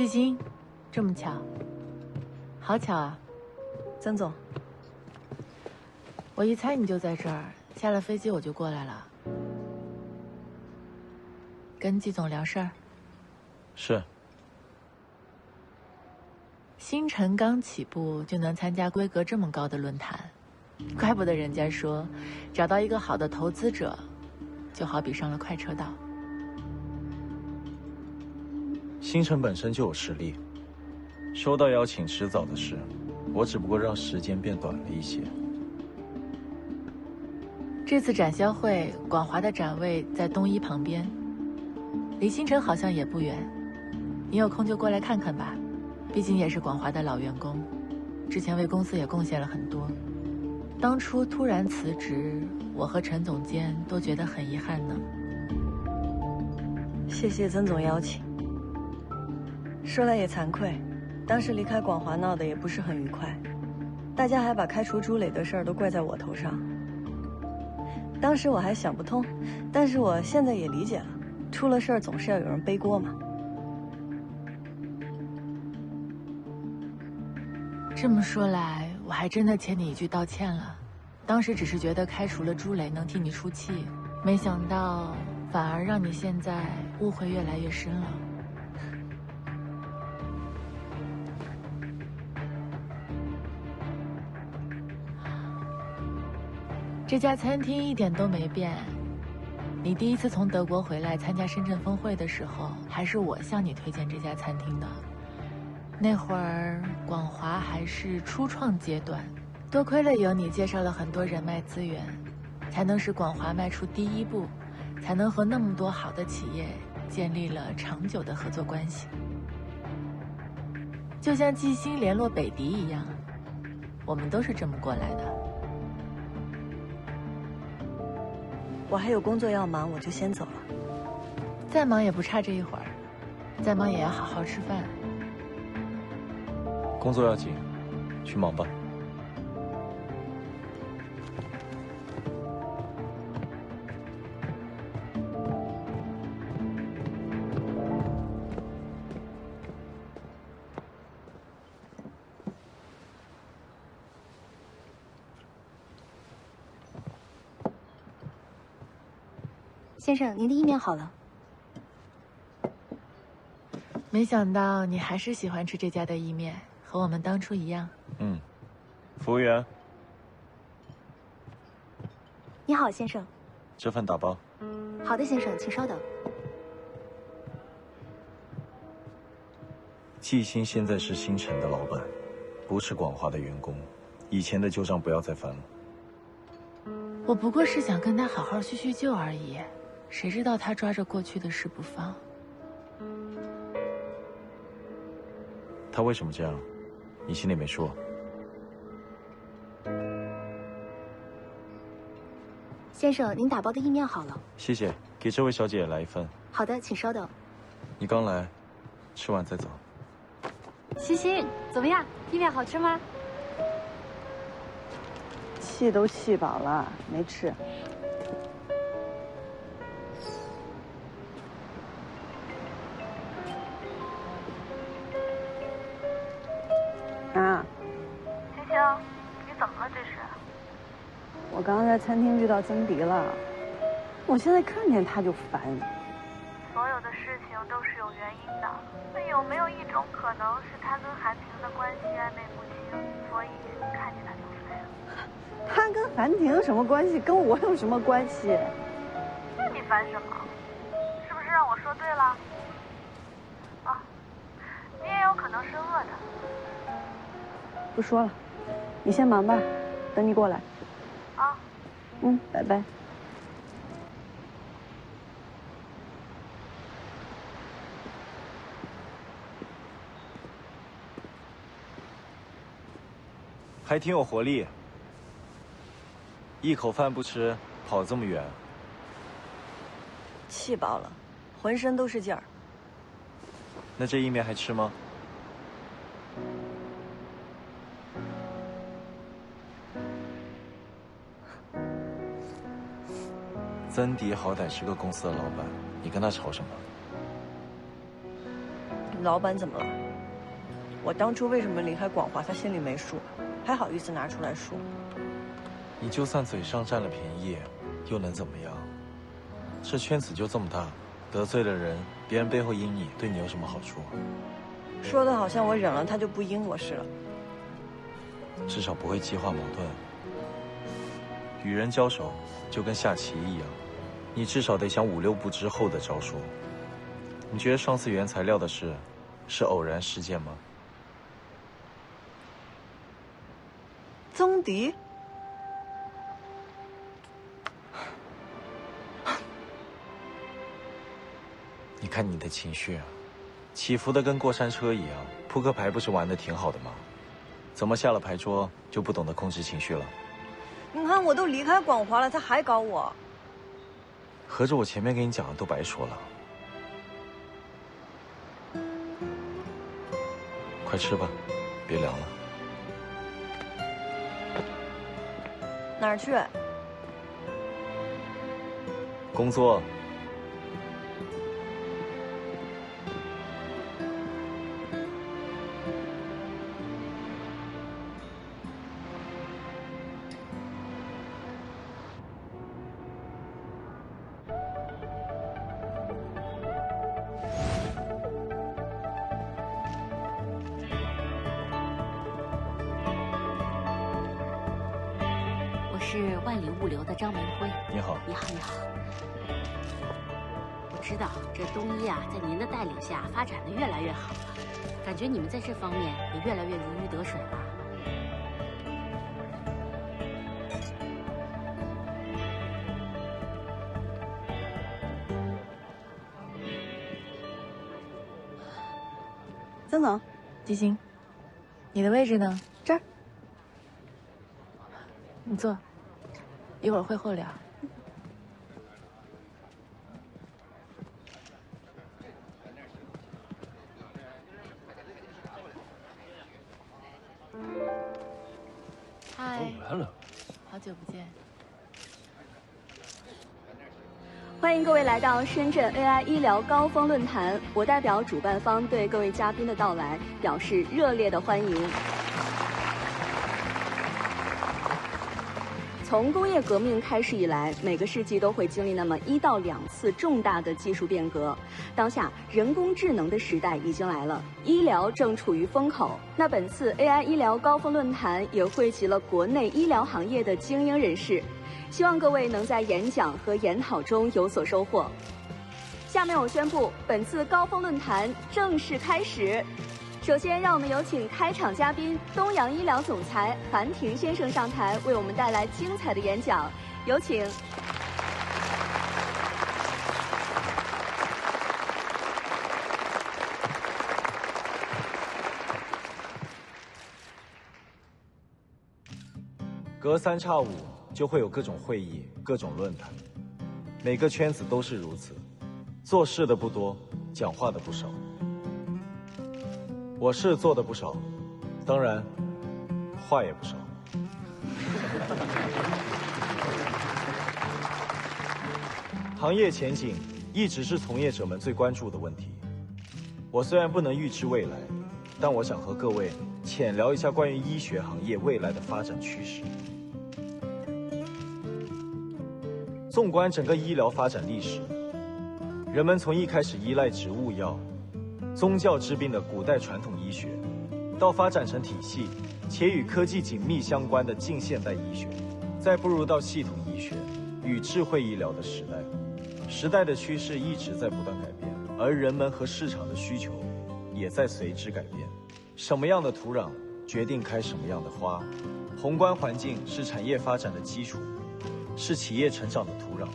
季星，这么巧，好巧啊！曾总，我一猜你就在这儿，下了飞机我就过来了。跟季总聊事儿。是。星辰刚起步就能参加规格这么高的论坛，怪不得人家说，找到一个好的投资者，就好比上了快车道。星辰本身就有实力，收到邀请迟早的事，我只不过让时间变短了一些。这次展销会，广华的展位在东一旁边，离星辰好像也不远，你有空就过来看看吧。毕竟也是广华的老员工，之前为公司也贡献了很多。当初突然辞职，我和陈总监都觉得很遗憾呢。谢谢曾总邀请。说来也惭愧，当时离开广华闹得也不是很愉快，大家还把开除朱磊的事儿都怪在我头上。当时我还想不通，但是我现在也理解了，出了事儿总是要有人背锅嘛。这么说来，我还真的欠你一句道歉了。当时只是觉得开除了朱磊能替你出气，没想到反而让你现在误会越来越深了。这家餐厅一点都没变。你第一次从德国回来参加深圳峰会的时候，还是我向你推荐这家餐厅的。那会儿广华还是初创阶段，多亏了有你介绍了很多人脉资源，才能使广华迈出第一步，才能和那么多好的企业建立了长久的合作关系。就像季星联络北迪一样，我们都是这么过来的。我还有工作要忙，我就先走了。再忙也不差这一会儿，再忙也要好好吃饭。工作要紧，去忙吧。先生，您的意面好了。没想到你还是喜欢吃这家的意面，和我们当初一样。服务员，你好，先生。这份打包。好的，先生，请稍等。季星现在是星辰的老板，不是广华的员工，以前的旧账不要再翻了。我不过是想跟他好好叙叙旧而已，谁知道他抓着过去的事不放。他为什么这样？你心里没数？先生，您打包的意面好了。谢谢，给这位小姐也来一份。好的，请稍等。你刚来，吃完再走。西西，怎么样？意面好吃吗？气都气饱了，没吃。啊，星星，你怎么了？这是？我刚刚在餐厅遇到曾迪了，我现在看见他就烦。所有的事情都是有原因的，那有没有一种可能是他跟韩婷的关系暧昧不清，所以看见他就烦？他跟韩婷有什么关系？跟我有什么关系？那你烦什么？是不是让我说对了？啊，你也有可能是饿的。不说了，你先忙吧，等你过来。啊。拜拜。还挺有活力，一口饭不吃，跑这么远。气饱了，浑身都是劲儿。那这意面还吃吗？曾迪好歹是个公司的老板，你跟他吵什么？老板怎么了？我当初为什么离开广华，他心里没数，还好意思拿出来说？你就算嘴上占了便宜，又能怎么样？这圈子就这么大，得罪了人，别人背后阴你，对你有什么好处？说的好像我忍了他就不阴我似的。至少不会激化矛盾。与人交手就跟下棋一样，你至少得想5、6步之后的招数。你觉得上次原材料的事是偶然事件吗？宗迪，你看你的情绪啊，起伏的跟过山车一样。扑克牌不是玩的挺好的吗？怎么下了牌桌就不懂得控制情绪了？你看我都离开广华了，他还搞我。合着我前面跟你讲的都白说了。快吃吧，别凉了。哪儿去？工作。是万里物流的张明辉。你好。你好，你好。我知道这东一啊，在您的带领下发展的越来越好了，感觉你们在这方面也越来越如鱼得水了。曾总，季星，你的位置呢？这儿。你坐。一会儿会后聊。嗨，来了，好久不见。欢迎各位来到深圳 AI 医疗高峰论坛，我代表主办方对各位嘉宾的到来表示热烈的欢迎。从工业革命开始以来，每个世纪都会经历那么1到2次重大的技术变革。当下人工智能的时代已经来了，医疗正处于风口。那本次 AI 医疗高峰论坛也汇集了国内医疗行业的精英人士，希望各位能在演讲和研讨中有所收获。下面我宣布，本次高峰论坛正式开始。首先，让我们有请开场嘉宾东洋医疗总裁韩婷先生上台，为我们带来精彩的演讲。有请。隔3差5就会有各种会议、各种论坛，每个圈子都是如此，做事的不多，讲话的不少。我是做的不少，当然，话也不少。行业前景一直是从业者们最关注的问题。我虽然不能预知未来，但我想和各位浅聊一下关于医学行业未来的发展趋势。纵观整个医疗发展历史，人们从一开始依赖植物药、宗教治病的古代传统医学，到发展成体系且与科技紧密相关的近现代医学，再步入到系统医学与智慧医疗的时代。时代的趋势一直在不断改变，而人们和市场的需求也在随之改变。什么样的土壤决定开什么样的花，宏观环境是产业发展的基础，是企业成长的土壤，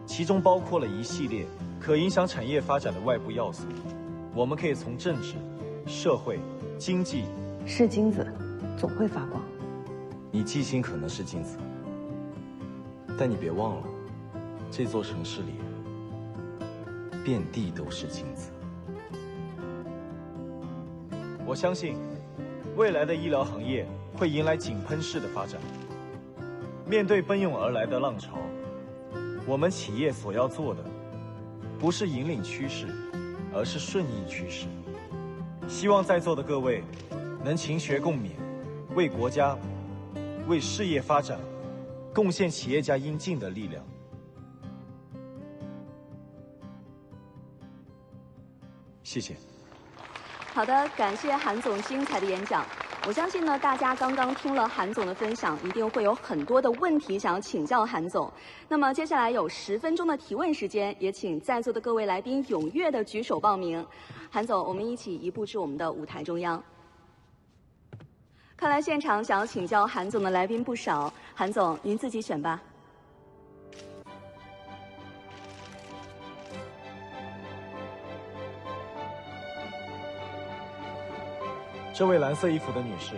其中包括了一系列可影响产业发展的外部要素。我们可以从政治、社会、经济。是金子，总会发光。你记性可能是金子，但你别忘了，这座城市里遍地都是金子。我相信，未来的医疗行业会迎来井喷式的发展。面对奔涌而来的浪潮，我们企业所要做的，不是引领趋势，而是顺应趋势。希望在座的各位能勤学共勉，为国家、为事业发展贡献企业家应尽的力量。谢谢。好的，感谢韩总精彩的演讲。我相信呢，大家刚刚听了韩总的分享，一定会有很多的问题想要请教韩总。那么接下来有10分钟的提问时间，也请在座的各位来宾踊跃的举手报名。韩总，我们一起移步至我们的舞台中央。看来现场想要请教韩总的来宾不少，韩总您自己选吧。这位蓝色衣服的女士，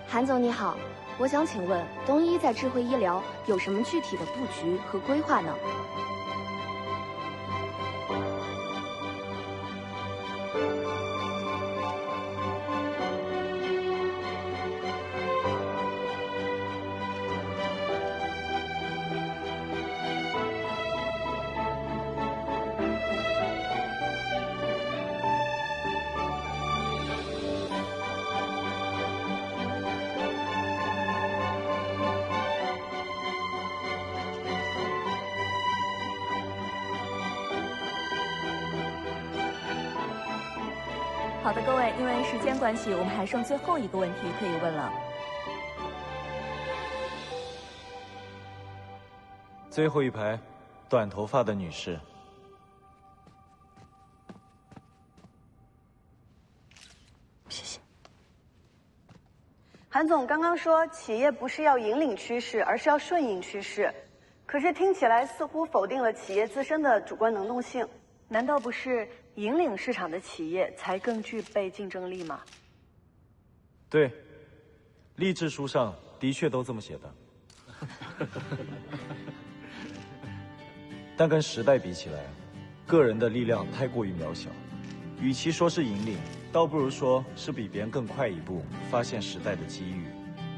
韩总你好，我想请问东医在智慧医疗有什么具体的布局和规划呢？好的，各位，因为时间关系，我们还剩最后一个问题可以问了。最后一排，短头发的女士。谢谢。韩总刚刚说，企业不是要引领趋势，而是要顺应趋势，可是听起来似乎否定了企业自身的主观能动性。难道不是引领市场的企业才更具备竞争力吗？对，励志书上的确都这么写的。但跟时代比起来，个人的力量太过于渺小。与其说是引领，倒不如说是比别人更快一步，发现时代的机遇，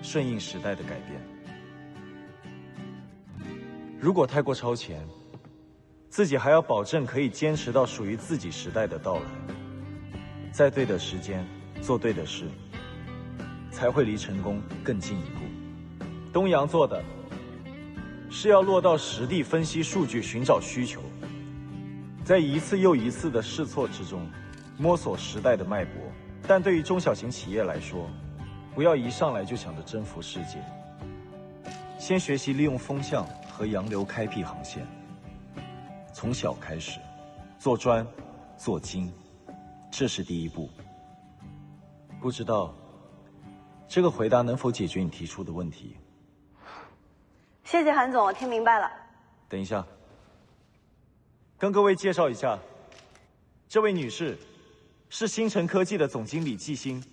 顺应时代的改变。如果太过超前，自己还要保证可以坚持到属于自己时代的到来，在对的时间做对的事，才会离成功更近一步。东阳做的是要落到实地分析数据，寻找需求，在一次又一次的试错之中摸索时代的脉搏。但对于中小型企业来说，不要一上来就想着征服世界，先学习利用风向和洋流开辟航线，从小开始，做专做精，这是第一步。不知道这个回答能否解决你提出的问题？谢谢韩总，我听明白了。等一下，跟各位介绍一下，这位女士是星辰科技的总经理季星。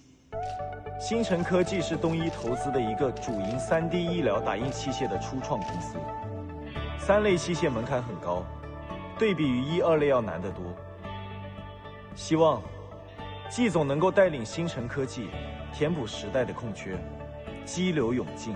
星辰科技是东医投资的一个主营 3D 医疗打印器械的初创公司。3类器械门槛很高，对比于1、2类要难得多。希望季总能够带领星辰科技填补时代的空缺，激流勇进。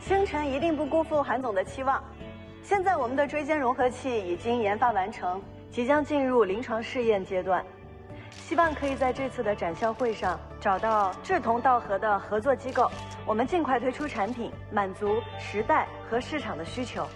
星辰一定不辜负韩总的期望。现在我们的椎间融合器已经研发完成，即将进入临床试验阶段。希望可以在这次的展销会上找到志同道合的合作机构，我们尽快推出产品，满足时代和市场的需求。